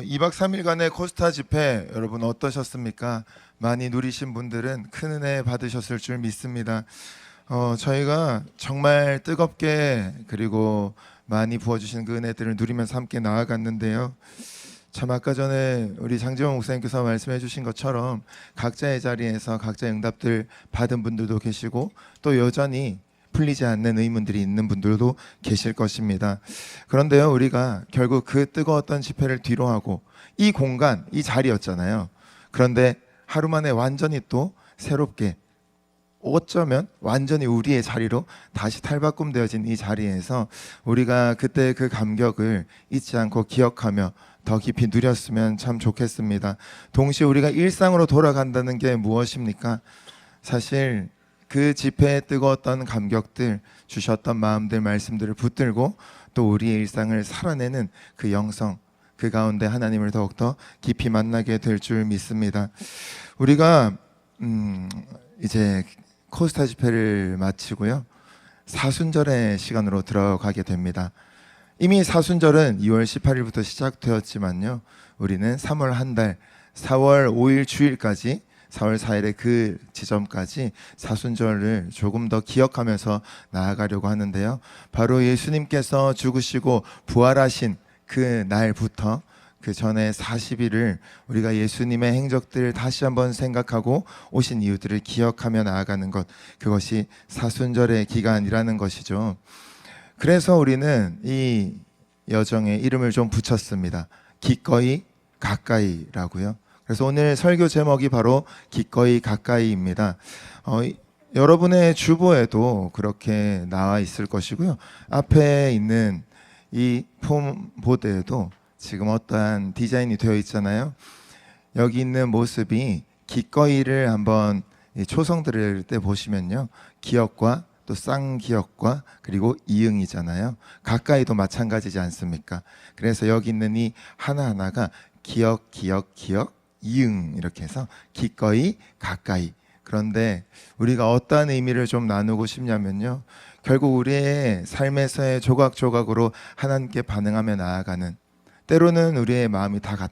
2박 3일간의 코스타 집회 여러분 어떠셨습니까? 많이 누리신 분들은 큰 은혜 받으셨을 줄 믿습니다. 저희가 정말 뜨겁게 그리고 많이 부어주신 그 은혜들을 누리면서 함께 나아갔는데요. 참 아까 전에 우리 장지원 목사님께서 말씀해 주신 것처럼 각자의 자리에서 각자의 응답들 받은 분들도 계시고 또 여전히 풀리지 않는 의문들이 있는 분들도 계실 것입니다. 그런데요, 우리가 결국 그 뜨거웠던 집회를 뒤로하고 이 공간, 이 자리였잖아요. 그런데 하루 만에 완전히 또 새롭게 어쩌면 완전히 우리의 자리로 다시 탈바꿈되어진 이 자리에서 우리가 그때 그 감격을 잊지 않고 기억하며 더 깊이 누렸으면 참 좋겠습니다. 동시에 우리가 일상으로 돌아간다는 게 무엇입니까? 사실 그 집회에 뜨거웠던 감격들, 주셨던 마음들, 말씀들을 붙들고 또 우리의 일상을 살아내는 그 영성, 그 가운데 하나님을 더욱더 깊이 만나게 될 줄 믿습니다. 우리가 이제 코스타 집회를 마치고요, 사순절의 시간으로 들어가게 됩니다. 이미 사순절은 2월 18일부터 시작되었지만요, 우리는 3월 한 달, 4월 5일 주일까지 4월 4일의 그 지점까지 사순절을 조금 더 기억하면서 나아가려고 하는데요. 바로 예수님께서 죽으시고 부활하신 그 날부터 그 전에 40일을 우리가 예수님의 행적들을 다시 한번 생각하고 오신 이유들을 기억하며 나아가는 것, 그것이 사순절의 기간이라는 것이죠. 그래서 우리는 이 여정에 이름을 좀 붙였습니다. 기꺼이 가까이라고요. 그래서 오늘 설교 제목이 바로 기꺼이 가까이입니다. 여러분의 주보에도 그렇게 나와 있을 것이고요. 앞에 있는 이 폼보드에도 지금 어떠한 디자인이 되어 있잖아요. 여기 있는 모습이 기꺼이를 한번 초성 들을 때 보시면요, 기억과 또 쌍기역과 그리고 이응이잖아요. 가까이도 마찬가지지 않습니까? 그래서 여기 있는 이 하나하나가 기억, 기억, 기억, 이응 이렇게 해서 기꺼이 가까이. 그런데 우리가 어떠한 의미를 좀 나누고 싶냐면요, 결국 우리의 삶에서의 조각조각으로 하나님께 반응하며 나아가는, 때로는 우리의 마음이 다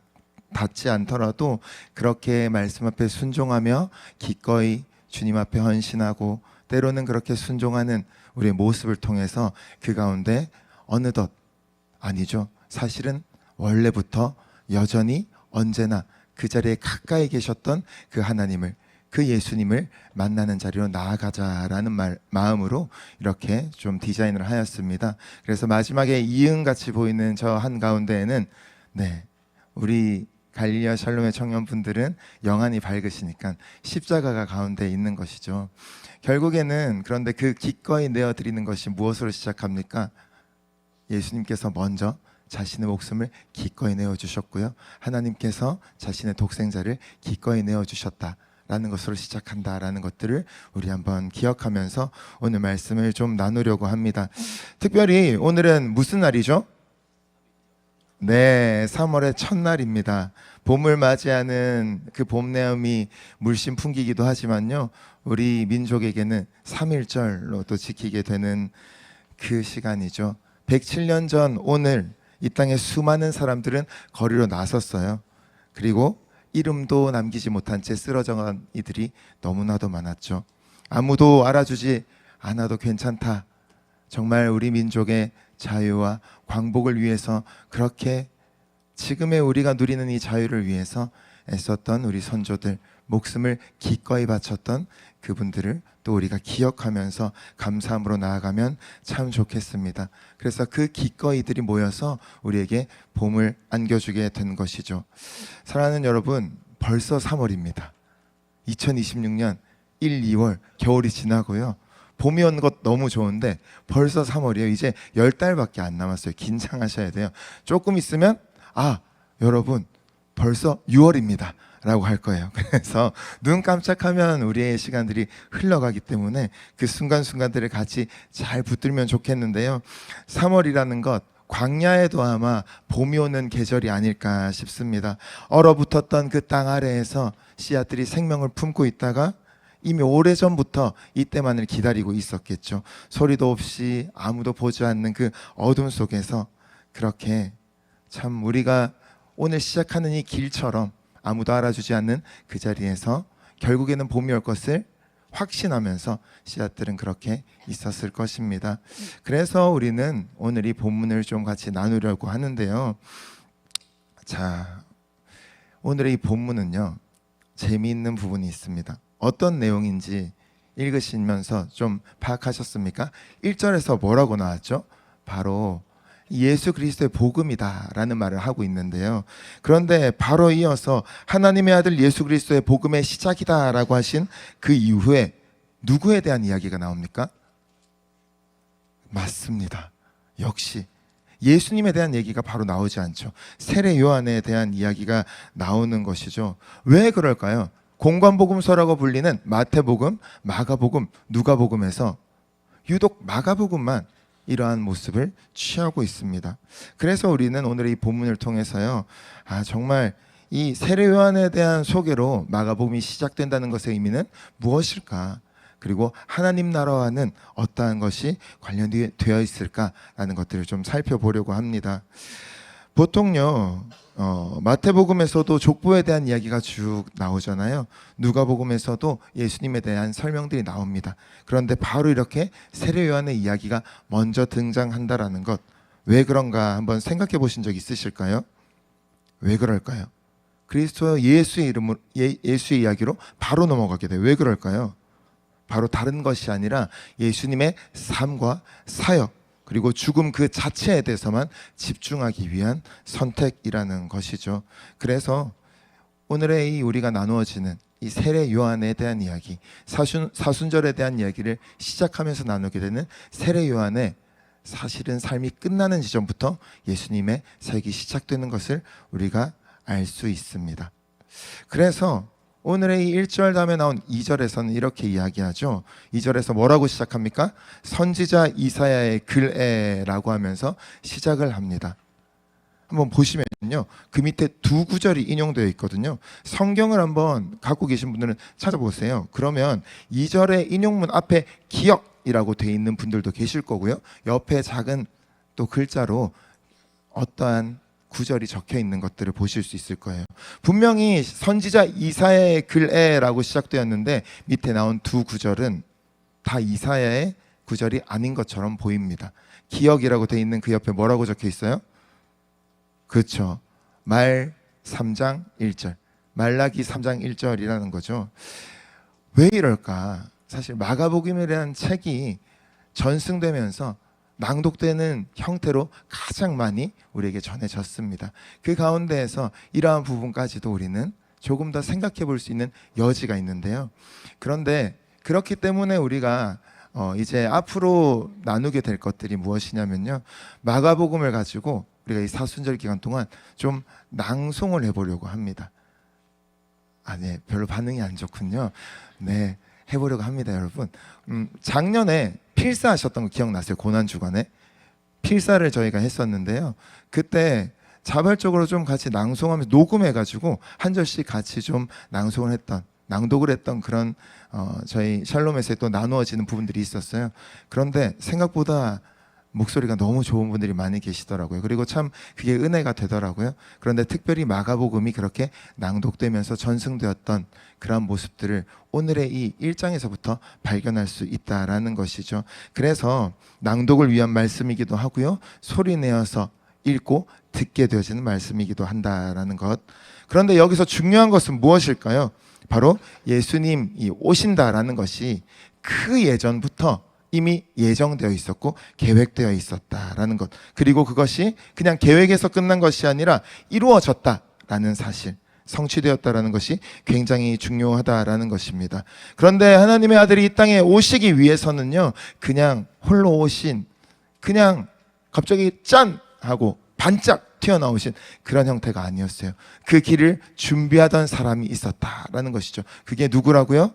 닿지 않더라도 그렇게 말씀 앞에 순종하며 기꺼이 주님 앞에 헌신하고 때로는 그렇게 순종하는 우리의 모습을 통해서 그 가운데 어느덧, 아니죠, 사실은 원래부터 여전히 언제나 그 자리에 가까이 계셨던 그 하나님을, 그 예수님을 만나는 자리로 나아가자라는 마음으로 이렇게 좀 디자인을 하였습니다. 그래서 마지막에 이응같이 보이는 저 한가운데에는 우리 갈릴리아 샬롬의 청년분들은 영안이 밝으시니까 십자가가 가운데 있는 것이죠. 결국에는 그런데 그 기꺼이 내어드리는 것이 무엇으로 시작합니까? 예수님께서 먼저 자신의 목숨을 기꺼이 내어주셨고요, 하나님께서 자신의 독생자를 기꺼이 내어주셨다라는 것으로 시작한다라는 것들을 우리 한번 기억하면서 오늘 말씀을 좀 나누려고 합니다. 특별히 오늘은 무슨 날이죠? 3월의 첫날입니다. 봄을 맞이하는 그 봄내음이 물씬 풍기기도 하지만요, 우리 민족에게는 3.1절로 또 지키게 되는 그 시간이죠. 107년 전 오늘 이 땅에 수많은 사람들은 거리로 나섰어요. 그리고 이름도 남기지 못한 채 쓰러져간 이들이 너무나도 많았죠. 아무도 알아주지 않아도 괜찮다, 정말 우리 민족의 자유와 광복을 위해서 그렇게 지금의 우리가 누리는 이 자유를 위해서 애썼던 우리 선조들, 목숨을 기꺼이 바쳤던 그분들을 또 우리가 기억하면서 감사함으로 나아가면 참 좋겠습니다. 그래서 그 기꺼이들이 모여서 우리에게 봄을 안겨주게 된 것이죠. 사랑하는 여러분, 벌써 3월입니다. 2026년 1, 2월 겨울이 지나고요, 봄이 온 것 너무 좋은데 벌써 3월이에요. 이제 10달밖에 안 남았어요. 긴장하셔야 돼요. 조금 있으면 여러분 벌써 6월입니다 라고 할 거예요. 그래서 눈 깜짝하면 우리의 시간들이 흘러가기 때문에 그 순간순간들을 같이 잘 붙들면 좋겠는데요, 3월이라는 것, 광야에도 아마 봄이 오는 계절이 아닐까 싶습니다. 얼어붙었던 그 땅 아래에서 씨앗들이 생명을 품고 있다가 이미 오래전부터 이때만을 기다리고 있었겠죠. 소리도 없이 아무도 보지 않는 그 어둠 속에서 그렇게 참 우리가 오늘 시작하는 이 길처럼 아무도 알아주지 않는 그 자리에서 결국에는 봄이 올 것을 확신하면서 씨앗들은 그렇게 있었을 것입니다. 그래서 우리는 오늘 이 본문을 좀 같이 나누려고 하는데요. 자, 오늘의 이 본문은요, 재미있는 부분이 있습니다. 어떤 내용인지 읽으시면서 좀 파악하셨습니까? 1절에서 뭐라고 나왔죠? 바로 예수 그리스도의 복음이다 라는 말을 하고 있는데요. 그런데 바로 이어서 하나님의 아들 예수 그리스도의 복음의 시작이다 라고 하신 그 이후에 누구에 대한 이야기가 나옵니까? 맞습니다. 역시 예수님에 대한 얘기가 바로 나오지 않죠. 세례 요한에 대한 이야기가 나오는 것이죠. 왜 그럴까요? 공관복음서라고 불리는 마태복음, 마가복음, 누가복음에서 유독 마가복음만 이러한 모습을 취하고 있습니다. 그래서 우리는 오늘 이 본문을 통해서요, 정말 이 세례 요한에 대한 소개로 마가복음이 시작된다는 것의 의미는 무엇일까? 그리고 하나님 나라와는 어떠한 것이 관련되어 있을까라는 것들을 좀 살펴보려고 합니다. 보통요, 마태복음에서도 족보에 대한 이야기가 쭉 나오잖아요. 누가복음에서도 예수님에 대한 설명들이 나옵니다. 그런데 바로 이렇게 세례 요한의 이야기가 먼저 등장한다라는 것, 왜 그런가 한번 생각해 보신 적 있으실까요? 왜 그럴까요? 그리스도 예수의 이름으로, 예수의 이야기로 바로 넘어가게 돼요. 왜 그럴까요? 바로 다른 것이 아니라 예수님의 삶과 사역, 그리고 죽음 그 자체에 대해서만 집중하기 위한 선택이라는 것이죠. 그래서 오늘의 이 우리가 나누어지는 이 세례 요한에 대한 이야기, 사순절에 대한 이야기를 시작하면서 나누게 되는 세례 요한의 사실은 삶이 끝나는 지점부터 예수님의 사역이 시작되는 것을 우리가 알 수 있습니다. 그래서 오늘의 이 1절 다음에 나온 2절에서는 이렇게 이야기하죠. 2절에서 뭐라고 시작합니까? 선지자 이사야의 글에라고 하면서 시작을 합니다. 한번 보시면요, 그 밑에 두 구절이 인용되어 있거든요. 성경을 한번 갖고 계신 분들은 찾아보세요. 그러면 2절의 인용문 앞에 기억이라고 되어 있는 분들도 계실 거고요, 옆에 작은 또 글자로 어떠한 구절이 적혀 있는 것들을 보실 수 있을 거예요. 분명히 선지자 이사야의 글에라고 시작되었는데 밑에 나온 두 구절은 다 이사야의 구절이 아닌 것처럼 보입니다. 기억이라고 되어 있는 그 옆에 뭐라고 적혀 있어요? 그렇죠. 말 3장 1절, 말라기 3장 1절이라는 거죠. 왜 이럴까? 사실 마가복음이라는 책이 전승되면서 낭독되는 형태로 가장 많이 우리에게 전해졌습니다. 그 가운데에서 이러한 부분까지도 우리는 조금 더 생각해 볼 수 있는 여지가 있는데요. 그런데 그렇기 때문에 우리가 이제 앞으로 나누게 될 것들이 무엇이냐면요, 마가복음을 가지고 우리가 이 사순절 기간 동안 좀 낭송을 해보려고 합니다. 네, 별로 반응이 안 좋군요. 네, 해보려고 합니다, 여러분. 작년에 필사하셨던 거 기억나세요? 고난주간에 필사를 저희가 했었는데요. 그때 자발적으로 좀 같이 낭송하면서 녹음해가지고 한 절씩 같이 좀 낭독을 했던 그런 저희 샬롬에서 또 나누어지는 부분들이 있었어요. 그런데 생각보다 목소리가 너무 좋은 분들이 많이 계시더라고요. 그리고 참 그게 은혜가 되더라고요. 그런데 특별히 마가복음이 그렇게 낭독되면서 전승되었던 그런 모습들을 오늘의 이 1장에서부터 발견할 수 있다라는 것이죠. 그래서 낭독을 위한 말씀이기도 하고요, 소리 내어서 읽고 듣게 되어지는 말씀이기도 한다라는 것. 그런데 여기서 중요한 것은 무엇일까요? 바로 예수님이 오신다라는 것이 그 예전부터 이미 예정되어 있었고 계획되어 있었다라는 것, 그리고 그것이 그냥 계획에서 끝난 것이 아니라 이루어졌다라는 사실, 성취되었다라는 것이 굉장히 중요하다라는 것입니다. 그런데 하나님의 아들이 이 땅에 오시기 위해서는요, 그냥 홀로 오신, 그냥 갑자기 짠 하고 반짝 튀어나오신 그런 형태가 아니었어요. 그 길을 준비하던 사람이 있었다라는 것이죠. 그게 누구라고요?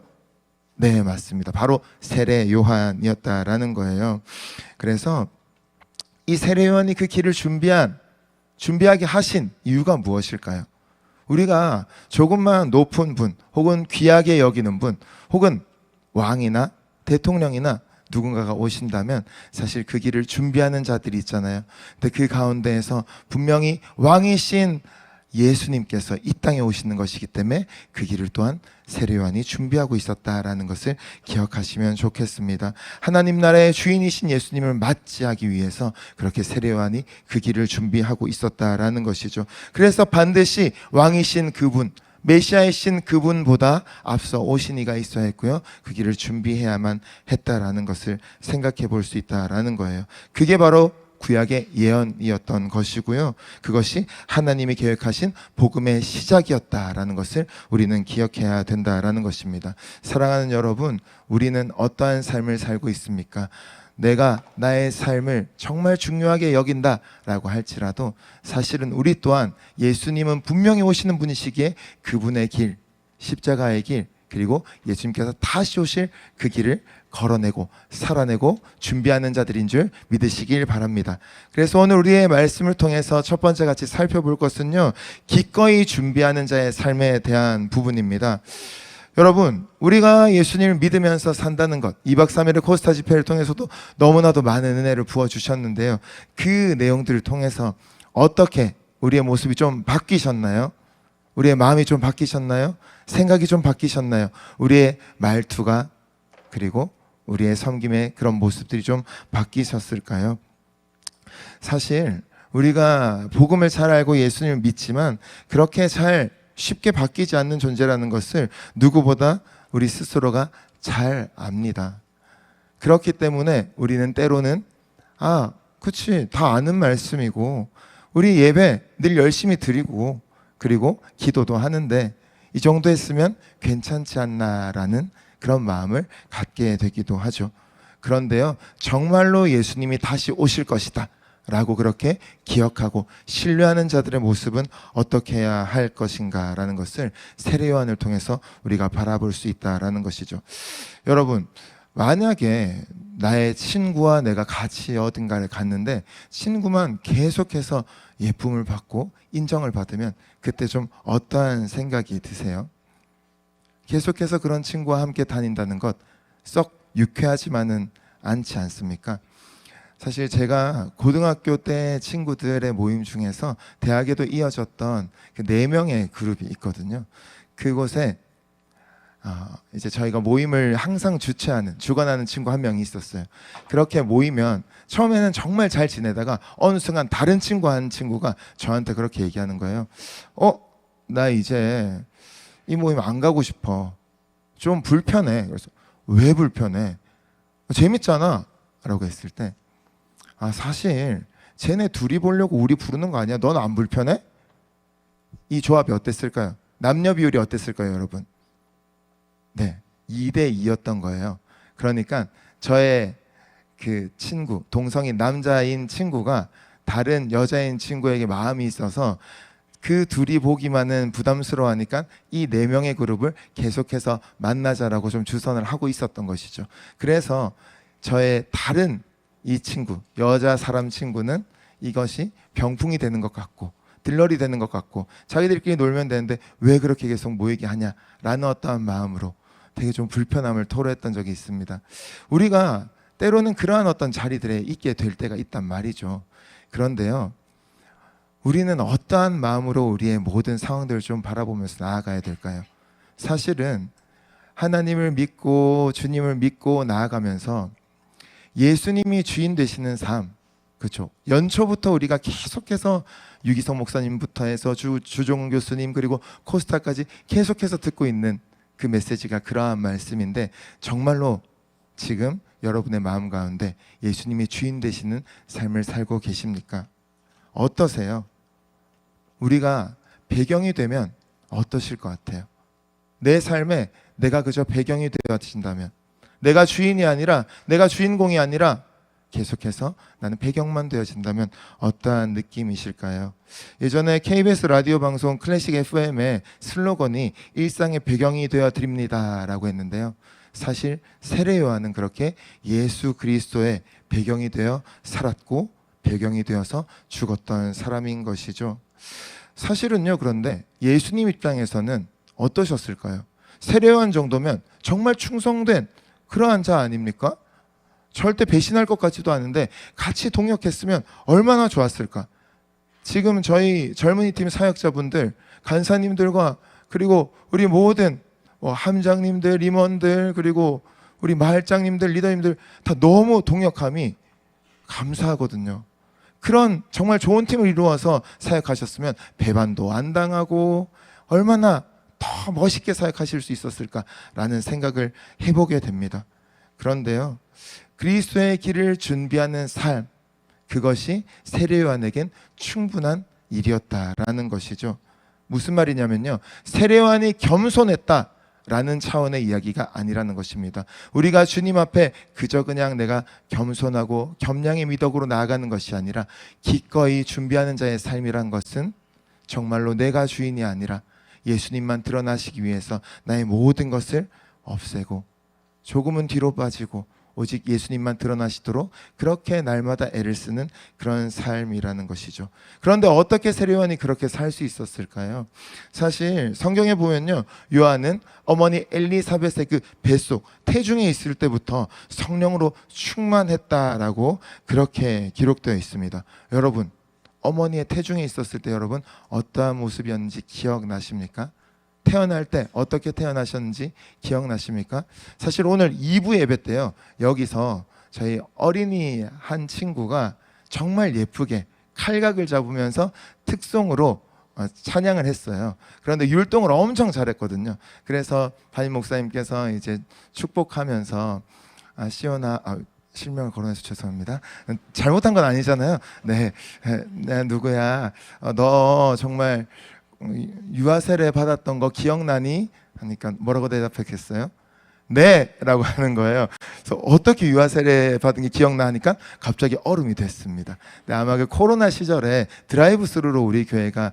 네, 맞습니다. 바로 세례 요한이었다라는 거예요. 그래서 이 세례 요한이 그 길을 준비하게 하신 이유가 무엇일까요? 우리가 조금만 높은 분, 혹은 귀하게 여기는 분, 혹은 왕이나 대통령이나 누군가가 오신다면 사실 그 길을 준비하는 자들이 있잖아요. 근데 그 가운데에서 분명히 왕이신 예수님께서 이 땅에 오시는 것이기 때문에 그 길을 또한 세례요한이 준비하고 있었다라는 것을 기억하시면 좋겠습니다. 하나님 나라의 주인이신 예수님을 맞이하기 위해서 그렇게 세례요한이 그 길을 준비하고 있었다라는 것이죠. 그래서 반드시 왕이신 그분, 메시아이신 그분보다 앞서 오신 이가 있어야 했고요, 그 길을 준비해야만 했다라는 것을 생각해 볼 수 있다라는 거예요. 그게 바로 구약의 예언이었던 것이고요, 그것이 하나님이 계획하신 복음의 시작이었다라는 것을 우리는 기억해야 된다라는 것입니다. 사랑하는 여러분, 우리는 어떠한 삶을 살고 있습니까? 내가 나의 삶을 정말 중요하게 여긴다라고 할지라도 사실은 우리 또한 예수님은 분명히 오시는 분이시기에 그분의 길, 십자가의 길, 그리고 예수님께서 다시 오실 그 길을 걸어내고 살아내고 준비하는 자들인 줄 믿으시길 바랍니다. 그래서 오늘 우리의 말씀을 통해서 첫 번째 같이 살펴볼 것은요, 기꺼이 준비하는 자의 삶에 대한 부분입니다. 여러분, 우리가 예수님을 믿으면서 산다는 것, 2박 3일의 코스타 집회를 통해서도 너무나도 많은 은혜를 부어주셨는데요, 그 내용들을 통해서 어떻게 우리의 모습이 좀 바뀌셨나요? 우리의 마음이 좀 바뀌셨나요? 생각이 좀 바뀌셨나요? 우리의 말투가, 그리고 우리의 섬김의 그런 모습들이 좀 바뀌셨을까요? 사실 우리가 복음을 잘 알고 예수님을 믿지만 그렇게 잘 쉽게 바뀌지 않는 존재라는 것을 누구보다 우리 스스로가 잘 압니다. 그렇기 때문에 우리는 때로는 그치, 다 아는 말씀이고 우리 예배 늘 열심히 드리고 그리고 기도도 하는데 이 정도 했으면 괜찮지 않나라는 그런 마음을 갖게 되기도 하죠. 그런데요, 정말로 예수님이 다시 오실 것이다 라고 그렇게 기억하고 신뢰하는 자들의 모습은 어떻게 해야 할 것인가 라는 것을 세례요한을 통해서 우리가 바라볼 수 있다라는 것이죠. 여러분, 만약에 나의 친구와 내가 같이 어딘가를 갔는데 친구만 계속해서 예쁨을 받고 인정을 받으면 그때 좀 어떠한 생각이 드세요? 계속해서 그런 친구와 함께 다닌다는 것 썩 유쾌하지만은 않지 않습니까? 사실 제가 고등학교 때 친구들의 모임 중에서 대학에도 이어졌던 그 4명의 그룹이 있거든요. 그곳에 이제 저희가 모임을 항상 주관하는 친구 한 명이 있었어요. 그렇게 모이면 처음에는 정말 잘 지내다가 어느 순간 다른 친구 한 친구가 저한테 그렇게 얘기하는 거예요. 나 이제 이 모임 안 가고 싶어. 좀 불편해. 그래서 왜 불편해? 재밌잖아 라고 했을 때 사실 쟤네 둘이 보려고 우리 부르는 거 아니야? 넌 안 불편해? 이 조합이 어땠을까요? 남녀 비율이 어땠을까요, 여러분? 네, 2대 2였던 거예요. 그러니까 저의 그 친구, 동성인 남자인 친구가 다른 여자인 친구에게 마음이 있어서 그 둘이 보기만은 부담스러워하니까 이 4명의 그룹을 계속해서 만나자라고 좀 주선을 하고 있었던 것이죠. 그래서 저의 다른 이 친구, 여자 사람 친구는 이것이 병풍이 되는 것 같고 들러리 되는 것 같고 자기들끼리 놀면 되는데 왜 그렇게 계속 모이게 하냐라는 어떠한 마음으로 되게 좀 불편함을 토로했던 적이 있습니다. 우리가 때로는 그러한 어떤 자리들에 있게 될 때가 있단 말이죠. 그런데요, 우리는 어떠한 마음으로 우리의 모든 상황들을 좀 바라보면서 나아가야 될까요? 사실은 하나님을 믿고 주님을 믿고 나아가면서 예수님이 주인 되시는 삶, 그렇죠? 연초부터 우리가 계속해서 유기성 목사님부터 해서 주종 교수님 그리고 코스타까지 계속해서 듣고 있는 그 메시지가 그러한 말씀인데 정말로 지금 여러분의 마음 가운데 예수님이 주인 되시는 삶을 살고 계십니까? 어떠세요? 우리가 배경이 되면 어떠실 것 같아요? 내 삶에 내가 그저 배경이 되어진다면, 내가 주인이 아니라, 내가 주인공이 아니라 계속해서 나는 배경만 되어진다면 어떠한 느낌이실까요? 예전에 KBS 라디오 방송 클래식 FM의 슬로건이 일상의 배경이 되어 드립니다 라고 했는데요, 사실 세례요한은 그렇게 예수 그리스도의 배경이 되어 살았고 배경이 되어서 죽었던 사람인 것이죠. 사실은요, 그런데 예수님 입장에서는 어떠셨을까요? 세례요한 정도면 정말 충성된 그러한 자 아닙니까? 절대 배신할 것 같지도 않은데 같이 동역했으면 얼마나 좋았을까? 지금 저희 젊은이 팀 사역자분들, 간사님들과 그리고 우리 모든 함장님들, 임원들, 그리고 우리 마을장님들, 리더님들 다 너무 동역함이 감사하거든요. 그런 정말 좋은 팀을 이루어서 사역하셨으면 배반도 안 당하고 얼마나 더 멋있게 사역하실 수 있었을까라는 생각을 해보게 됩니다. 그런데요, 그리스도의 길을 준비하는 삶, 그것이 세례요한에겐 충분한 일이었다라는 것이죠. 무슨 말이냐면요, 세례요한이 겸손했다라는 차원의 이야기가 아니라는 것입니다. 우리가 주님 앞에 그저 그냥 내가 겸손하고 겸양의 미덕으로 나아가는 것이 아니라 기꺼이 준비하는 자의 삶이란 것은 정말로 내가 주인이 아니라 예수님만 드러나시기 위해서 나의 모든 것을 없애고 조금은 뒤로 빠지고 오직 예수님만 드러나시도록 그렇게 날마다 애를 쓰는 그런 삶이라는 것이죠. 그런데 어떻게 세례요한이 그렇게 살 수 있었을까요? 사실 성경에 보면요, 요한은 어머니 엘리사벳의 그 뱃속 태중에 있을 때부터 성령으로 충만했다라고 그렇게 기록되어 있습니다. 여러분, 어머니의 태중에 있었을 때 여러분 어떠한 모습이었는지 기억나십니까? 태어날 때 어떻게 태어나셨는지 기억나십니까? 사실 오늘 2부 예배 때요, 여기서 저희 어린이 한 친구가 정말 예쁘게 칼각을 잡으면서 특송으로 찬양을 했어요. 그런데 율동을 엄청 잘했거든요. 그래서 담임 목사님께서 이제 축복하면서 시온아, 실명을 거론해서 죄송합니다. 잘못한 건 아니잖아요. 네, 누구야? 너 정말 유아 세례 받았던 거 기억나니? 하니까 뭐라고 대답했겠어요? 네! 라고 하는 거예요. 그래서 어떻게 유아 세례 받은 게 기억나니까 갑자기 얼음이 됐습니다. 근데 아마 그 코로나 시절에 드라이브 스루로 우리 교회가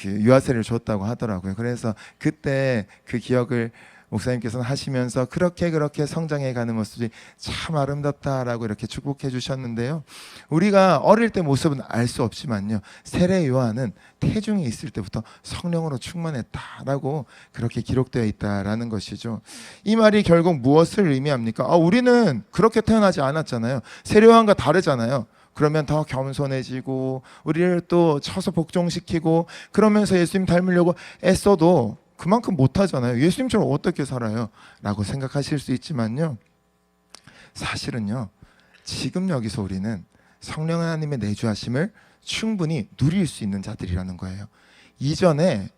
유아 세례를 줬다고 하더라고요. 그래서 그때 그 기억을 목사님께서는 하시면서 그렇게 성장해가는 모습이 참 아름답다라고 이렇게 축복해 주셨는데요, 우리가 어릴 때 모습은 알 수 없지만요, 세례 요한은 태중에 있을 때부터 성령으로 충만했다라고 그렇게 기록되어 있다라는 것이죠. 이 말이 결국 무엇을 의미합니까? 우리는 그렇게 태어나지 않았잖아요. 세례 요한과 다르잖아요. 그러면 더 겸손해지고 우리를 또 쳐서 복종시키고 그러면서 예수님 닮으려고 애써도 그만큼 못하잖아요. 예수님처럼 어떻게 살아요? 라고 생각하실 수 있지만요, 사실은요, 지금 여기서 우리는 성령 하나님의 내주하심을 충분히 누릴 수 있는 자들이라는 거예요. 이전에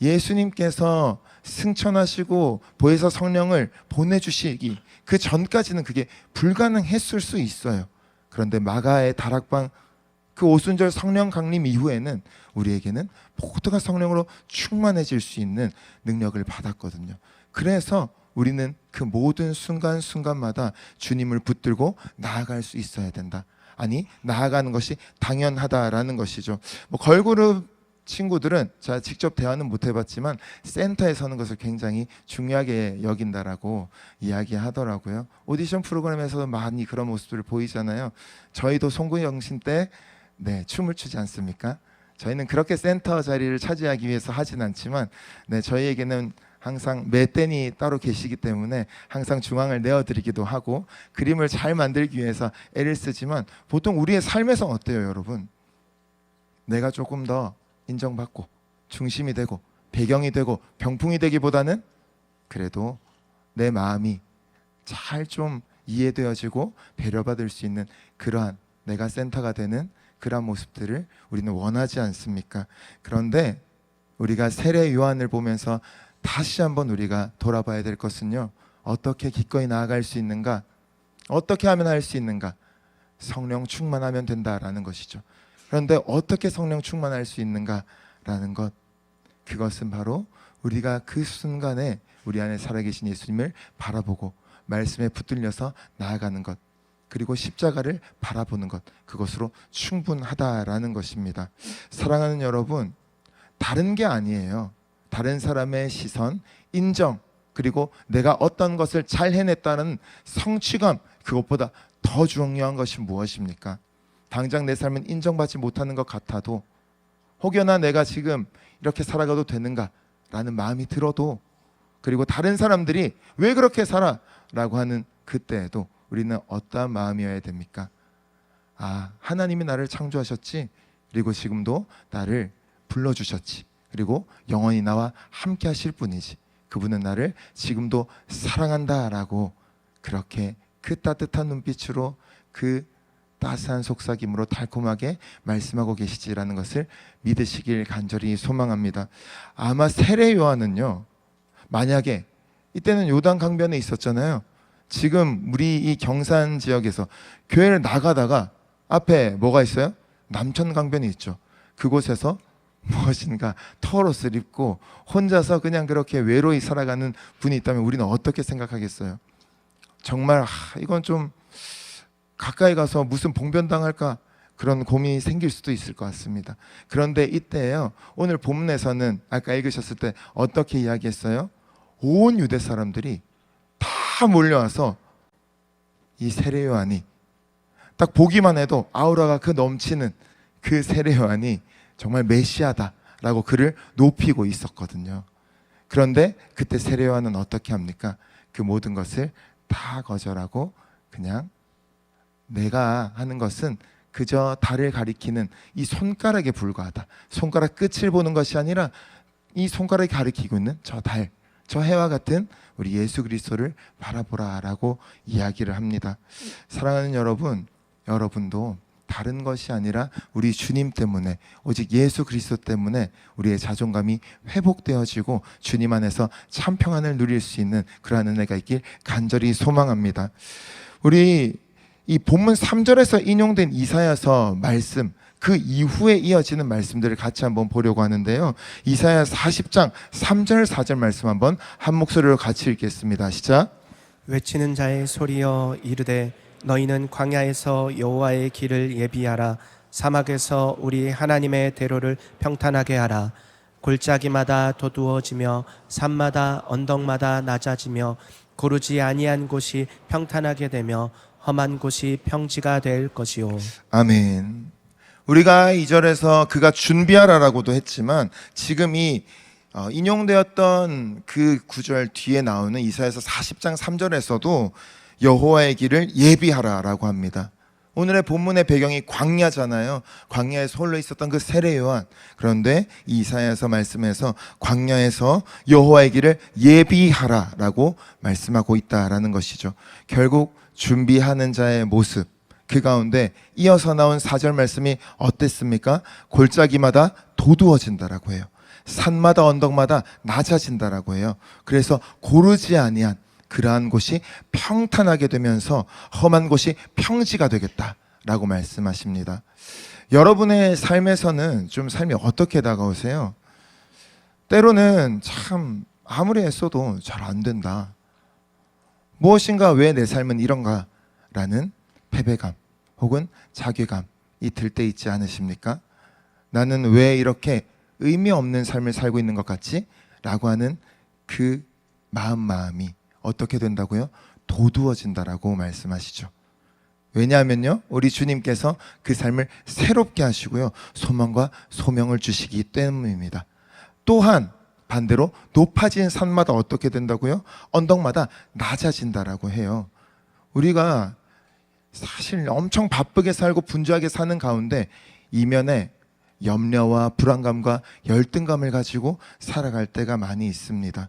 예수님께서 승천하시고 보혜사 성령을 보내주시기 그 전까지는 그게 불가능했을 수 있어요. 그런데 마가의 다락방 그 오순절 성령 강림 이후에는 우리에게는 모두가 성령으로 충만해질 수 있는 능력을 받았거든요. 그래서 우리는 그 모든 순간순간마다 주님을 붙들고 나아갈 수 있어야 된다. 아니, 나아가는 것이 당연하다라는 것이죠. 걸그룹 친구들은 제가 직접 대화는 못 해봤지만 센터에 서는 것을 굉장히 중요하게 여긴다라고 이야기하더라고요. 오디션 프로그램에서도 많이 그런 모습들을 보이잖아요. 저희도 송구영신 때 춤을 추지 않습니까? 저희는 그렇게 센터 자리를 차지하기 위해서 하진 않지만 저희에게는 항상 맷댄이 따로 계시기 때문에 항상 중앙을 내어드리기도 하고 그림을 잘 만들기 위해서 애를 쓰지만 보통 우리의 삶에서 어때요, 여러분? 내가 조금 더 인정받고 중심이 되고 배경이 되고 병풍이 되기보다는 그래도 내 마음이 잘 좀 이해되어지고 배려받을 수 있는 그러한 내가 센터가 되는 그러한 모습들을 우리는 원하지 않습니까? 그런데 우리가 세례 요한을 보면서 다시 한번 우리가 돌아봐야 될 것은요, 어떻게 기꺼이 나아갈 수 있는가? 어떻게 하면 할 수 있는가? 성령 충만하면 된다라는 것이죠. 그런데 어떻게 성령 충만할 수 있는가라는 것, 그것은 바로 우리가 그 순간에 우리 안에 살아계신 예수님을 바라보고 말씀에 붙들려서 나아가는 것, 그리고 십자가를 바라보는 것, 그것으로 충분하다라는 것입니다. 사랑하는 여러분, 다른 게 아니에요. 다른 사람의 시선, 인정, 그리고 내가 어떤 것을 잘 해냈다는 성취감, 그것보다 더 중요한 것이 무엇입니까? 당장 내 삶은 인정받지 못하는 것 같아도 혹여나 내가 지금 이렇게 살아가도 되는가 라는 마음이 들어도, 그리고 다른 사람들이 왜 그렇게 살아? 라고 하는 그때에도 우리는 어떠한 마음이어야 됩니까? 하나님이 나를 창조하셨지 그리고 지금도 나를 불러주셨지. 그리고 영원히 나와 함께 하실 분이지. 그분은 나를 지금도 사랑한다라고 그렇게 그 따뜻한 눈빛으로 그 따스한 속삭임으로 달콤하게 말씀하고 계시지라는 것을 믿으시길 간절히 소망합니다. 아마 세례 요한은요, 만약에 이때는 요단 강변에 있었잖아요. 지금 우리 이 경산 지역에서 교회를 나가다가 앞에 뭐가 있어요? 남천 강변이 있죠. 그곳에서 무엇인가 털옷을 입고 혼자서 그냥 그렇게 외로이 살아가는 분이 있다면 우리는 어떻게 생각하겠어요? 정말 이건 좀 가까이 가서 무슨 봉변당할까 그런 고민이 생길 수도 있을 것 같습니다. 그런데 이때요, 오늘 본문에서는 아까 읽으셨을 때 어떻게 이야기했어요? 온 유대 사람들이 다 몰려와서 이 세례 요한이 딱 보기만 해도 아우라가 그 넘치는 그 세례 요한이 정말 메시아다라고 그를 높이고 있었거든요. 그런데 그때 세례 요한은 어떻게 합니까? 그 모든 것을 다 거절하고 그냥 내가 하는 것은 그저 달을 가리키는 이 손가락에 불과하다. 손가락 끝을 보는 것이 아니라 이 손가락이 가리키고 있는 저 달, 저 해와 같은 우리 예수 그리스도를 바라보라라고 이야기를 합니다. 사랑하는 여러분, 여러분도 다른 것이 아니라 우리 주님 때문에, 오직 예수 그리스도 때문에 우리의 자존감이 회복되어지고 주님 안에서 참 평안을 누릴 수 있는 그러한 은혜가 있길 간절히 소망합니다. 우리 이 본문 3절에서 인용된 이사야서 말씀, 그 이후에 이어지는 말씀들을 같이 한번 보려고 하는데요. 이사야 40장 3절 4절 말씀 한번 한 목소리로 같이 읽겠습니다. 시작. 외치는 자의 소리여 이르되 너희는 광야에서 여호와의 길을 예비하라. 사막에서 우리 하나님의 대로를 평탄하게 하라. 골짜기마다 도두어지며 산마다 언덕마다 낮아지며 고르지 아니한 곳이 평탄하게 되며 험한 곳이 평지가 될 것이요. 아멘. 우리가 2절에서 그가 준비하라라고도 했지만 지금 이 인용되었던 그 구절 뒤에 나오는 이사야서 40장 3절에서도 여호와의 길을 예비하라라고 합니다. 오늘의 본문의 배경이 광야잖아요. 광야에서 홀로 있었던 그 세례 요한. 그런데 이 이사야서 말씀에서 광야에서 여호와의 길을 예비하라라고 말씀하고 있다라는 것이죠. 결국 준비하는 자의 모습, 그 가운데 이어서 나온 4절 말씀이 어땠습니까? 골짜기마다 도두어진다라고 해요. 산마다 언덕마다 낮아진다라고 해요. 그래서 고르지 아니한 그러한 곳이 평탄하게 되면서 험한 곳이 평지가 되겠다라고 말씀하십니다. 여러분의 삶에서는 좀 삶이 어떻게 다가오세요? 때로는 참 아무리 애써도 잘 안 된다. 무엇인가 왜 내 삶은 이런가? 라는 패배감 혹은 자괴감이 들 때 있지 않으십니까? 나는 왜 이렇게 의미 없는 삶을 살고 있는 것 같지? 라고 하는 그 마음이 어떻게 된다고요? 도두어진다라고 말씀하시죠. 왜냐하면요, 우리 주님께서 그 삶을 새롭게 하시고요, 소망과 소명을 주시기 때문입니다. 또한 반대로 높아진 산마다 어떻게 된다고요? 언덕마다 낮아진다라고 해요. 우리가 사실 엄청 바쁘게 살고 분주하게 사는 가운데 이면에 염려와 불안감과 열등감을 가지고 살아갈 때가 많이 있습니다.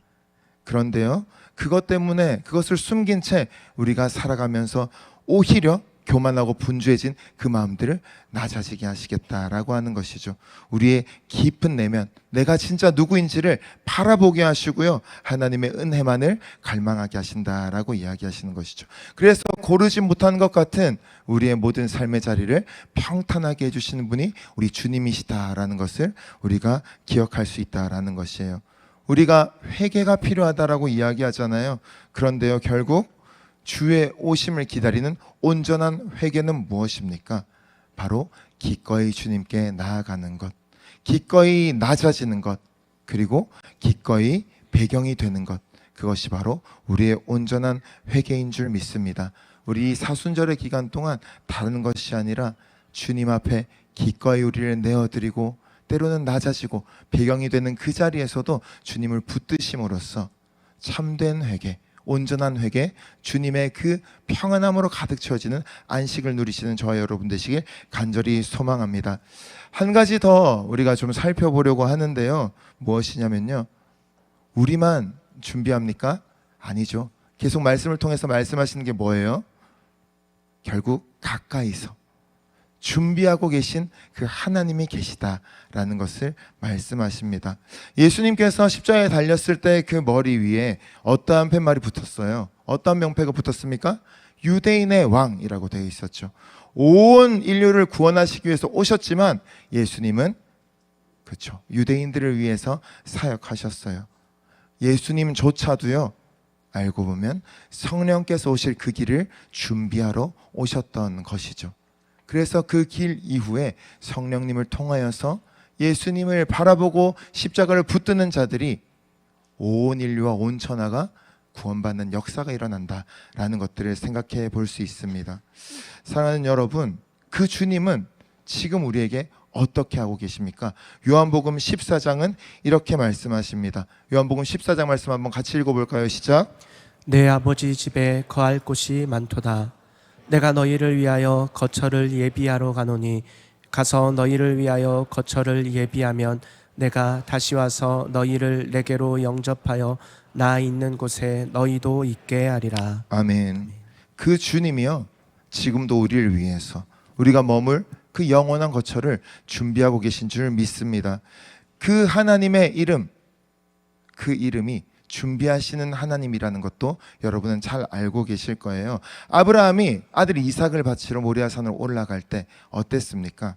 그런데요, 그것 때문에 그것을 숨긴 채 우리가 살아가면서 오히려 교만하고 분주해진 그 마음들을 낮아지게 하시겠다라고 하는 것이죠. 우리의 깊은 내면, 내가 진짜 누구인지를 바라보게 하시고요, 하나님의 은혜만을 갈망하게 하신다라고 이야기하시는 것이죠. 그래서 고르지 못한 것 같은 우리의 모든 삶의 자리를 평탄하게 해주시는 분이 우리 주님이시다라는 것을 우리가 기억할 수 있다라는 것이에요. 우리가 회개가 필요하다라고 이야기하잖아요. 그런데요, 결국 주의 오심을 기다리는 온전한 회개는 무엇입니까? 바로 기꺼이 주님께 나아가는 것, 기꺼이 낮아지는 것, 그리고 기꺼이 배경이 되는 것, 그것이 바로 우리의 온전한 회개인 줄 믿습니다. 우리 사순절의 기간 동안 다른 것이 아니라 주님 앞에 기꺼이 우리를 내어드리고 때로는 낮아지고 배경이 되는 그 자리에서도 주님을 붙드심으로써 참된 회개, 온전한 회개, 주님의 그 평안함으로 가득 채워지는 안식을 누리시는 저와 여러분 되시길 간절히 소망합니다. 한 가지 더 우리가 좀 살펴보려고 하는데요. 무엇이냐면요, 우리만 준비합니까? 아니죠. 계속 말씀을 통해서 말씀하시는 게 뭐예요? 결국 가까이서 준비하고 계신 그 하나님이 계시다라는 것을 말씀하십니다. 예수님께서 십자가에 달렸을 때 그 머리 위에 어떠한 팻말이 붙었어요? 어떠한 명패가 붙었습니까? 유대인의 왕이라고 되어 있었죠. 온 인류를 구원하시기 위해서 오셨지만 예수님은 그렇죠, 유대인들을 위해서 사역하셨어요. 예수님조차도요, 알고 보면 성령께서 오실 그 길을 준비하러 오셨던 것이죠. 그래서 그 길 이후에 성령님을 통하여서 예수님을 바라보고 십자가를 붙드는 자들이 온 인류와 온 천하가 구원받는 역사가 일어난다라는 것들을 생각해 볼 수 있습니다. 사랑하는 여러분, 그 주님은 지금 우리에게 어떻게 하고 계십니까? 요한복음 14장은 이렇게 말씀하십니다. 요한복음 14장 말씀 한번 같이 읽어볼까요? 시작. 내 아버지 집에 거할 곳이 많도다. 내가 너희를 위하여 거처를 예비하러 가노니 가서 너희를 위하여 거처를 예비하면 내가 다시 와서 너희를 내게로 영접하여 나 있는 곳에 너희도 있게 하리라. 아멘. 그 주님이요, 지금도 우리를 위해서 우리가 머물 그 영원한 거처를 준비하고 계신 줄 믿습니다. 그 하나님의 이름, 그 이름이 준비하시는 하나님이라는 것도 여러분은 잘 알고 계실 거예요. 아브라함이 아들 이삭을 바치러 모리아산으로 올라갈 때 어땠습니까?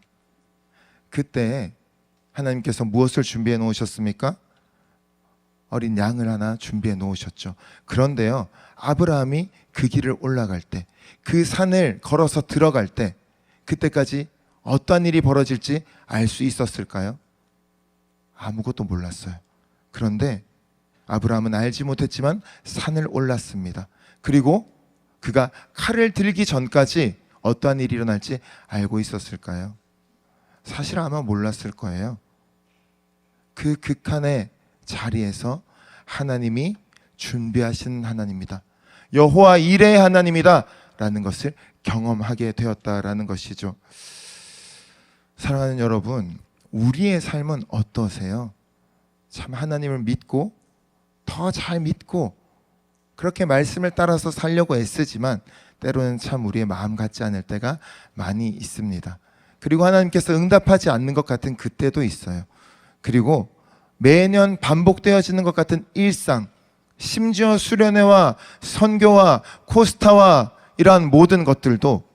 그때 하나님께서 무엇을 준비해 놓으셨습니까? 어린 양을 하나 준비해 놓으셨죠. 그런데요, 아브라함이 그 길을 올라갈 때, 그 산을 걸어서 들어갈 때, 그때까지 어떠한 일이 벌어질지 알 수 있었을까요? 아무것도 몰랐어요. 그런데 아브라함은 알지 못했지만 산을 올랐습니다. 그리고 그가 칼을 들기 전까지 어떠한 일이 일어날지 알고 있었을까요? 사실 아마 몰랐을 거예요. 그 극한의 자리에서 하나님이 준비하신 하나님이다, 여호와 이레의 하나님이다 라는 것을 경험하게 되었다라는 것이죠. 사랑하는 여러분, 우리의 삶은 어떠세요? 참 하나님을 믿고 더 잘 믿고 그렇게 말씀을 따라서 살려고 애쓰지만 때로는 참 우리의 마음 같지 않을 때가 많이 있습니다. 그리고 하나님께서 응답하지 않는 것 같은 그때도 있어요. 그리고 매년 반복되어지는 것 같은 일상, 심지어 수련회와 선교와 코스타와 이러한 모든 것들도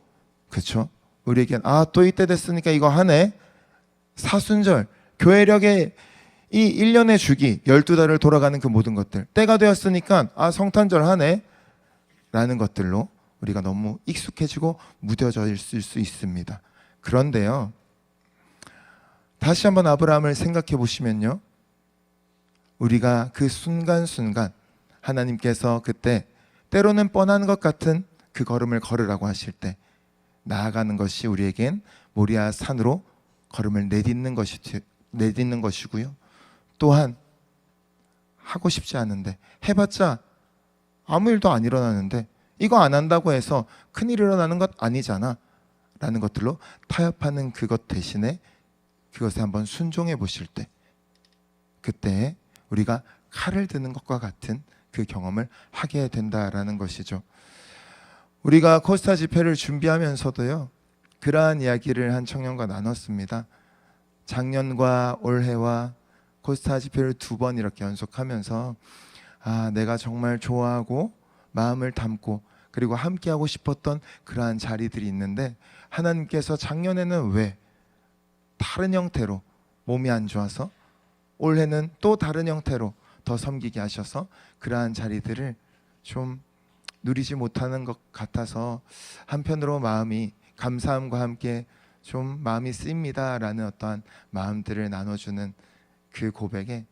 그렇죠, 우리에겐 또 이때 됐으니까 이거 하네, 사순절, 교회력의 이 1년의 주기 12달을 돌아가는 그 모든 것들, 때가 되었으니까 성탄절 하네 라는 것들로 우리가 너무 익숙해지고 무뎌져 있을 수 있습니다. 그런데요, 다시 한번 아브라함을 생각해 보시면요, 우리가 그 순간순간 하나님께서 그때 때로는 뻔한 것 같은 그 걸음을 걸으라고 하실 때 나아가는 것이 우리에겐 모리아 산으로 걸음을 내딛는 것이고요, 또한 하고 싶지 않은데, 해봤자 아무 일도 안 일어나는데 이거 안 한다고 해서 큰일 일어나는 것 아니잖아 라는 것들로 타협하는 그것 대신에 그것에 한번 순종해 보실 때, 그때 우리가 칼을 드는 것과 같은 그 경험을 하게 된다라는 것이죠. 우리가 코스타 집회를 준비하면서도요, 그러한 이야기를 한 청년과 나눴습니다. 작년과 올해와 코스타 집회를 2번 이렇게 연속하면서 내가 정말 좋아하고 마음을 담고 그리고 함께하고 싶었던 그러한 자리들이 있는데, 하나님께서 작년에는 왜 다른 형태로 몸이 안 좋아서, 올해는 또 다른 형태로 더 섬기게 하셔서 그러한 자리들을 좀 누리지 못하는 것 같아서 한편으로 마음이 감사함과 함께 좀 마음이 쓰입니다 라는 어떠한 마음들을 나눠주는 그 고백에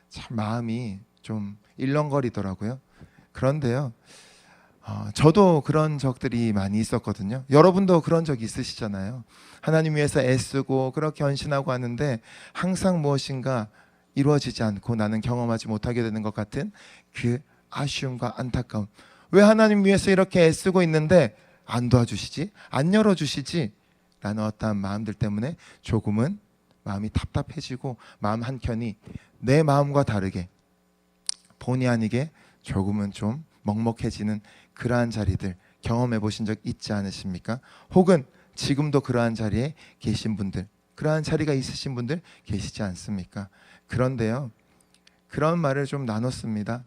참 마음이 좀 일렁거리더라고요. 그런데요, 저도 그런 적들이 많이 있었거든요. 여러분도 그런 적 있으시잖아요. 하나님 위해서 애쓰고 그렇게 헌신하고 하는데 항상 무엇인가 이루어지지 않고 나는 경험하지 못하게 되는 것 같은 그 아쉬움과 안타까움. 왜 하나님 위해서 이렇게 애쓰고 있는데 안 도와주시지? 안 열어주시지? 라는 어떠한 마음들 때문에 조금은 마음이 답답해지고 마음 한켠이 내 마음과 다르게 본의 아니게 조금은 좀 먹먹해지는 그러한 자리들 경험해 보신 적 있지 않으십니까? 혹은 지금도 그러한 자리에 계신 분들, 그러한 자리가 있으신 분들 계시지 않습니까? 그런데요, 그런 말을 좀 나눴습니다.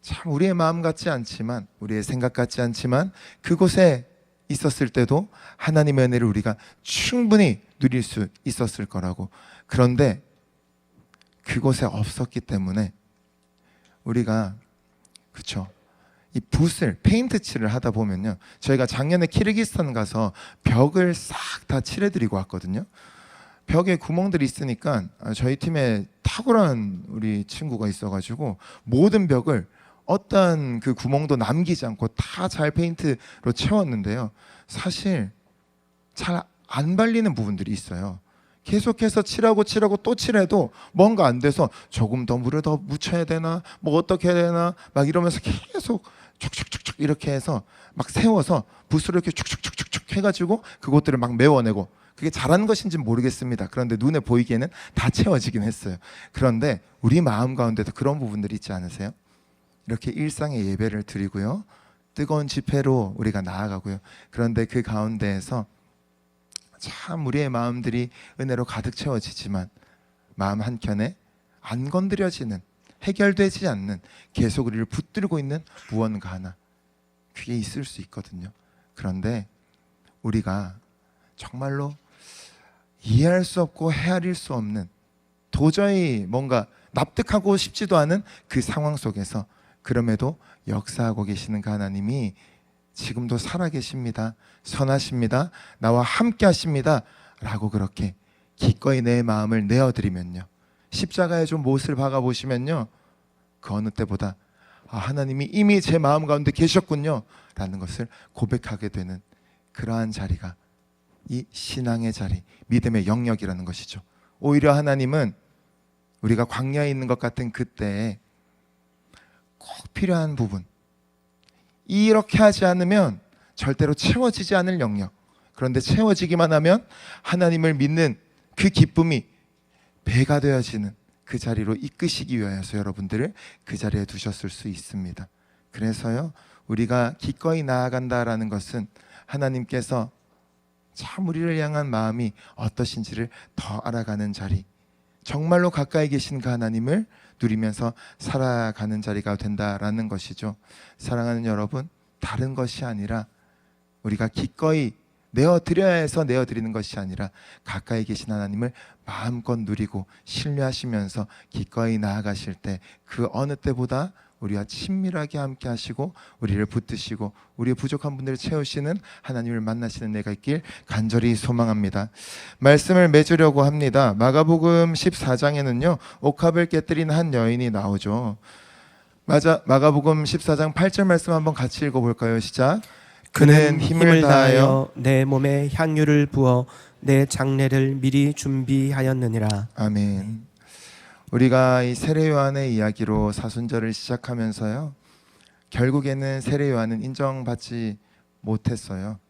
참 우리의 마음 같지 않지만, 우리의 생각 같지 않지만 그곳에 있었을 때도 하나님의 은혜를 우리가 충분히 누릴 수 있었을 거라고. 그런데 그곳에 없었기 때문에 우리가, 그쵸, 이 붓을 페인트 칠을 하다 보면요, 저희가 작년에 키르기스탄 가서 벽을 싹 다 칠해드리고 왔거든요. 벽에 구멍들이 있으니까 저희 팀에 탁월한 우리 친구가 있어가지고 모든 벽을 어떤 그 구멍도 남기지 않고 다 잘 페인트로 채웠는데요, 사실 잘 안 발리는 부분들이 있어요. 계속해서 칠하고 또 칠해도 뭔가 안 돼서 조금 더 물을 더 묻혀야 되나, 뭐 어떻게 해야 되나 막 이러면서 계속 촉촉촉촉 이렇게 해서 막 세워서 붓으로 이렇게 촉촉촉촉 해가지고 그것들을 막 메워내고, 그게 잘하는 것인지는 모르겠습니다. 그런데 눈에 보이기에는 다 채워지긴 했어요. 그런데 우리 마음 가운데도 그런 부분들이 있지 않으세요? 이렇게 일상의 예배를 드리고요, 뜨거운 집회로 우리가 나아가고요, 그런데 그 가운데에서 참 우리의 마음들이 은혜로 가득 채워지지만 마음 한켠에 안 건드려지는, 해결되지 않는, 계속 우리를 붙들고 있는 무언가 하나, 그게 있을 수 있거든요. 그런데 우리가 정말로 이해할 수 없고 헤아릴 수 없는, 도저히 뭔가 납득하고 싶지도 않은 그 상황 속에서 그럼에도 역사하고 계시는 그 하나님이 지금도 살아계십니다, 선하십니다, 나와 함께 하십니다 라고 그렇게 기꺼이 내 마음을 내어드리면요, 십자가에 좀 못을 박아보시면요, 그 어느 때보다 하나님이 이미 제 마음 가운데 계셨군요 라는 것을 고백하게 되는 그러한 자리가 이 신앙의 자리, 믿음의 영역이라는 것이죠. 오히려 하나님은 우리가 광야에 있는 것 같은 그때에 꼭 필요한 부분, 이렇게 하지 않으면 절대로 채워지지 않을 영역, 그런데 채워지기만 하면 하나님을 믿는 그 기쁨이 배가 되어지는 그 자리로 이끄시기 위하여서 여러분들을 그 자리에 두셨을 수 있습니다. 그래서요, 우리가 기꺼이 나아간다라는 것은 하나님께서 참 우리를 향한 마음이 어떠신지를 더 알아가는 자리, 정말로 가까이 계신 그 하나님을 누리면서 살아가는 자리가 된다라는 것이죠. 사랑하는 여러분, 다른 것이 아니라 우리가 기꺼이 내어드려야 해서 내어드리는 것이 아니라 가까이 계신 하나님을 마음껏 누리고 신뢰하시면서 기꺼이 나아가실 때 그 어느 때보다 우리와 친밀하게 함께 하시고 우리를 붙드시고 우리의 부족한 분들을 채우시는 하나님을 만나시는 내가 있길 간절히 소망합니다. 말씀을 맺으려고 합니다. 마가복음 14장에는요 옥합을 깨뜨린 한 여인이 나오죠. 맞아, 마가복음 14장 8절 말씀 한번 같이 읽어볼까요? 시작. 그는 힘을 다하여 내 몸에 향유를 부어 내 장례를 미리 준비하였느니라. 아멘. 우리가 이 세례 요한의 이야기로 사순절을 시작하면서요, 결국에는 세례 요한은 인정받지 못했어요.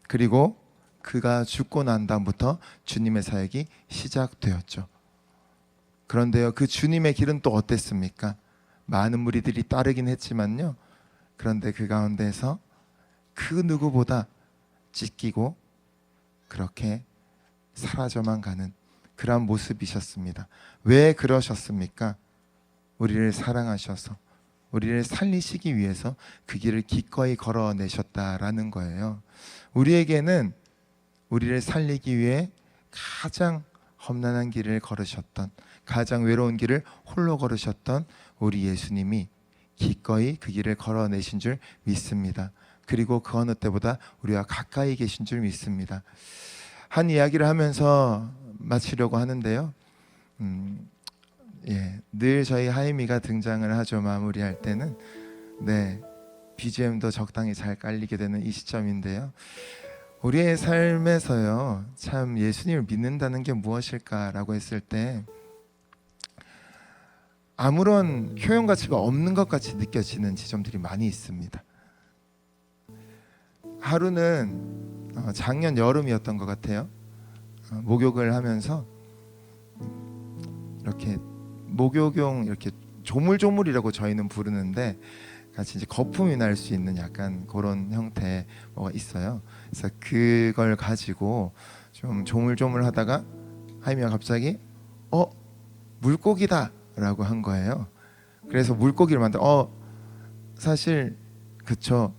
그리고 그가 죽고 난 다음부터 주님의 사역이 시작되었죠. 그런데요, 그 주님의 길은 또 어땠습니까? 많은 무리들이 따르긴 했지만요, 그런데 그 가운데서 그 누구보다 찢기고 그렇게 사라져만 가는 그러한 모습이셨습니다. 왜 그러셨습니까? 우리를 사랑하셔서 우리를 살리시기 위해서 그 길을 기꺼이 걸어내셨다라는 거예요. 우리에게는 우리를 살리기 위해 가장 험난한 길을 걸으셨던, 가장 외로운 길을 홀로 걸으셨던 우리 예수님이 기꺼이 그 길을 걸어내신 줄 믿습니다. 그리고 그 어느 때보다 우리와 가까이 계신 줄 믿습니다. 한 이야기를 하면서 마치려고 하는데요, 늘 저희 하이미가 등장을 하죠. 마무리할 때는. BGM도 적당히 잘 깔리게 되는 이 시점인데요, 우리의 삶에서요 참 예수님을 믿는다는 게 무엇일까라고 했을 때 아무런 효용 가치가 없는 것 같이 느껴지는 지점들이 많이 있습니다. 하루는 작년 여름이었던 것 같아요. 목욕을 하면서 이렇게 목욕용 이렇게 조물조물이라고 저희는 부르는데 같이 이제 거품이 날 수 있는 약간 그런 형태의 뭐가 있어요. 그래서 그걸 가지고 좀 조물조물하다가 하임이가 갑자기 물고기다라고 한 거예요. 그래서 물고기를 사실 그쵸,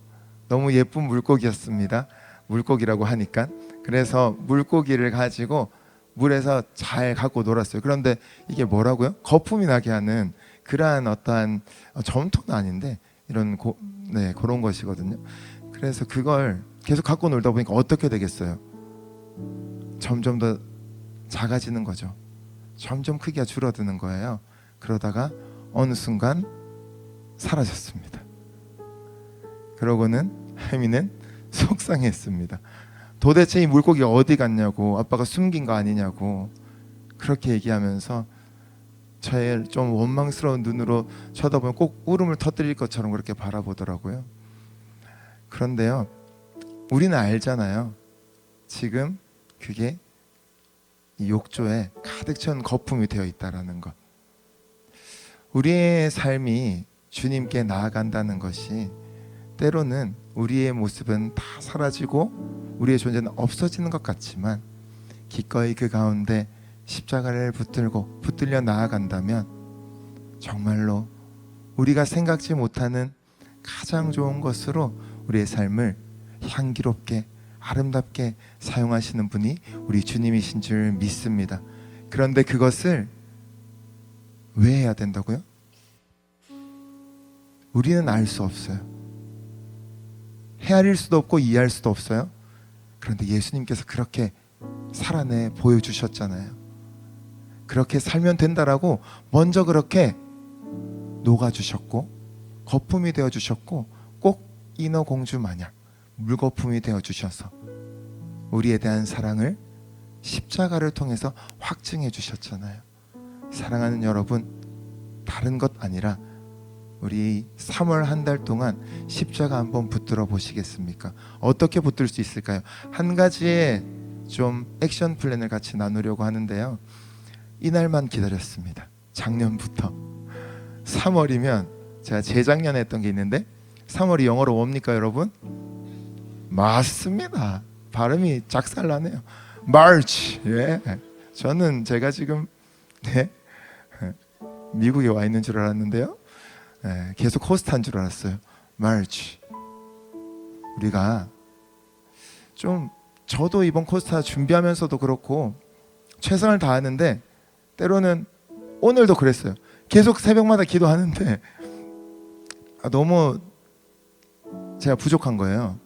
너무 예쁜 물고기였습니다. 물고기라고 하니까. 그래서 물고기를 가지고 물에서 잘 갖고 놀았어요. 그런데 이게 뭐라고요? 거품이 나게 하는 그러한 어떠한 점토는 아닌데 이런 그런 것이거든요. 그래서 그걸 계속 갖고 놀다 보니까 어떻게 되겠어요? 점점 더 작아지는 거죠. 점점 크기가 줄어드는 거예요. 그러다가 어느 순간 사라졌습니다. 그러고는 혜미는 속상했습니다. 도대체 이 물고기가 어디 갔냐고, 아빠가 숨긴 거 아니냐고 그렇게 얘기하면서 저의 좀 원망스러운 눈으로 쳐다보면 꼭 울음을 터뜨릴 것처럼 그렇게 바라보더라고요. 그런데요, 우리는 알잖아요. 지금 그게 이 욕조에 가득 찬 거품이 되어 있다라는 것. 우리의 삶이 주님께 나아간다는 것이 때로는 우리의 모습은 다 사라지고 우리의 존재는 없어지는 것 같지만 기꺼이 그 가운데 십자가를 붙들려 나아간다면 정말로 우리가 생각지 못하는 가장 좋은 것으로 우리의 삶을 향기롭게 아름답게 사용하시는 분이 우리 주님이신 줄 믿습니다. 그런데 그것을 왜 해야 된다고요? 우리는 알 수 없어요. 헤아릴 수도 없고 이해할 수도 없어요. 그런데 예수님께서 그렇게 살아내 보여주셨잖아요. 그렇게 살면 된다라고 먼저 그렇게 녹아주셨고 거품이 되어주셨고 꼭 인어공주 마냥 물거품이 되어주셔서 우리에 대한 사랑을 십자가를 통해서 확증해 주셨잖아요. 사랑하는 여러분, 다른 것 아니라 우리 3월 한 달 동안 십자가 한번 붙들어 보시겠습니까? 어떻게 붙들 수 있을까요? 한 가지의 좀 액션 플랜을 같이 나누려고 하는데요. 이날만 기다렸습니다. 작년부터 3월이면 제가 재작년에 했던 게 있는데 3월이 영어로 뭡니까 여러분? 맞습니다. 발음이 작살나네요. March. 예. 저는 제가 지금 미국에 와 있는 줄 알았는데요. 계속 호스트한 줄 알았어요. March. 우리가 좀 저도 이번 코스타 준비하면서도 그렇고 최선을 다하는데 때로는 오늘도 그랬어요. 계속 새벽마다 기도하는데 너무 제가 부족한 거예요.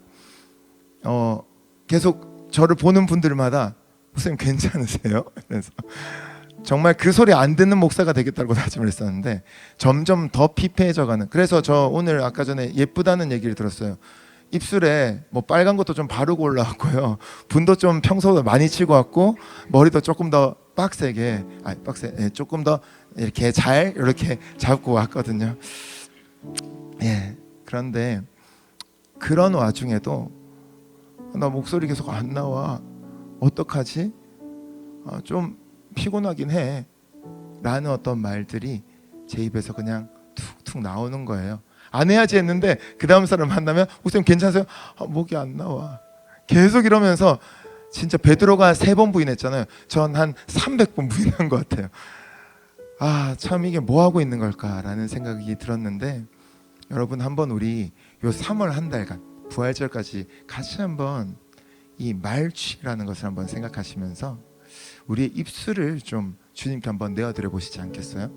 계속 저를 보는 분들마다 목사님 괜찮으세요? 그래서 정말 그 소리 안 듣는 목사가 되겠다고 다짐을 했었는데 점점 더 피폐해져가는. 그래서 저 오늘 아까 전에 예쁘다는 얘기를 들었어요. 입술에 뭐 빨간 것도 좀 바르고 올라왔고요. 분도 좀 평소보다 많이 치고 왔고 머리도 조금 더 빡세게 조금 더 이렇게 잘 이렇게 잡고 왔거든요. 예. 그런데 그런 와중에도 나 목소리 계속 안 나와. 어떡하지? 좀 피곤하긴 해. 라는 어떤 말들이 제 입에서 그냥 툭툭 나오는 거예요. 안 해야지 했는데 그 다음 사람 만나면 목사님 괜찮으세요? 목이 안 나와. 계속 이러면서 진짜 베드로가 3번 부인했잖아요. 전 한 300번 부인한 것 같아요. 참 이게 뭐 하고 있는 걸까라는 생각이 들었는데 여러분 한번 우리 요 3월 한 달간 부활절까지 같이 한번 이 말취라는 것을 한번 생각하시면서 우리의 입술을 좀 주님께 한번 내어드려 보시지 않겠어요?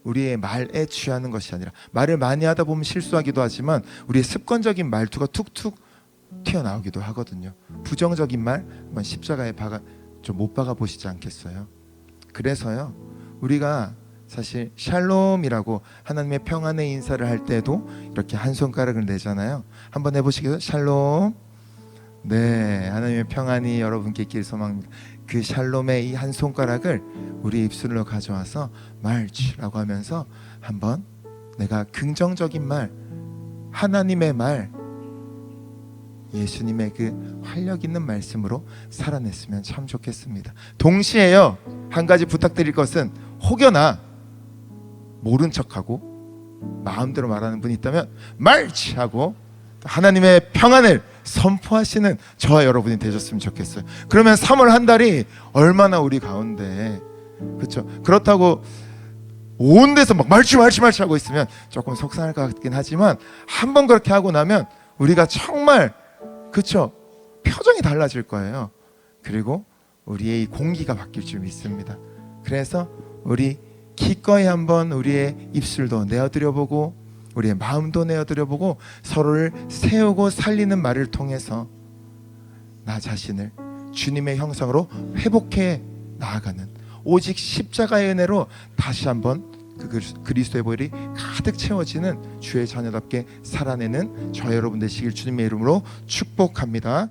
우리의 말에 취하는 것이 아니라 말을 많이 하다 보면 실수하기도 하지만 우리의 습관적인 말투가 툭툭 튀어나오기도 하거든요. 부정적인 말 한번 십자가에 좀 못 박아 보시지 않겠어요? 그래서요 우리가 사실 샬롬이라고 하나님의 평안의 인사를 할 때도 이렇게 한 손가락을 내잖아요. 한번 해보시겠어요? 샬롬. 네, 하나님의 평안이 여러분께 있길 소망합니다. 그 샬롬의 이 한 손가락을 우리 입술로 가져와서 말치라고 하면서 한번 내가 긍정적인 말, 하나님의 말, 예수님의 그 활력 있는 말씀으로 살아냈으면 참 좋겠습니다. 동시에요, 한 가지 부탁드릴 것은 혹여나 모른 척하고 마음대로 말하는 분이 있다면 말치하고 하나님의 평안을 선포하시는 저와 여러분이 되셨으면 좋겠어요. 그러면 3월 한 달이 얼마나 우리 가운데, 그렇죠? 그렇다고 온 데서 막 말치 하고 있으면 조금 속상할 것 같긴 하지만 한번 그렇게 하고 나면 우리가 정말, 그렇죠, 표정이 달라질 거예요. 그리고 우리의 이 공기가 바뀔 줄 믿습니다. 그래서 우리 기꺼이 한번 우리의 입술도 내어드려보고 우리의 마음도 내어드려보고 서로를 세우고 살리는 말을 통해서 나 자신을 주님의 형상으로 회복해 나아가는, 오직 십자가의 은혜로 다시 한번 그 그리스도의 보혈이 가득 채워지는 주의 자녀답게 살아내는 저 여러분 되시길 주님의 이름으로 축복합니다.